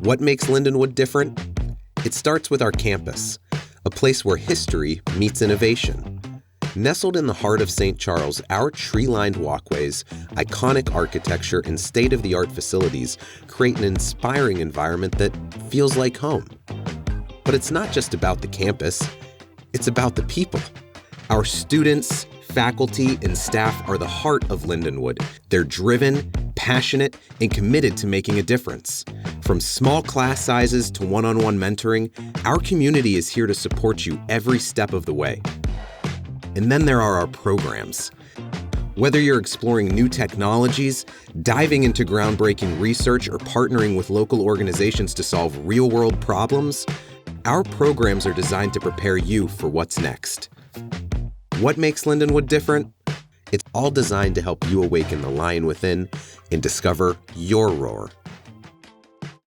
What makes Lindenwood different? It starts with our campus, a place where history meets innovation. Nestled in the heart of St. Charles, our tree-lined walkways, iconic architecture, and state-of-the-art facilities create an inspiring environment that feels like home. But it's not just about the campus, it's about the people. Our students, faculty, and staff are the heart of Lindenwood. They're driven, passionate, and committed to making a difference. From small class sizes to one-on-one mentoring, our community is here to support you every step of the way. And then there are our programs. Whether you're exploring new technologies, diving into groundbreaking research, or partnering with local organizations to solve real-world problems, our programs are designed to prepare you for what's next. What makes Lindenwood different? It's all designed to help you awaken the lion within and discover your roar.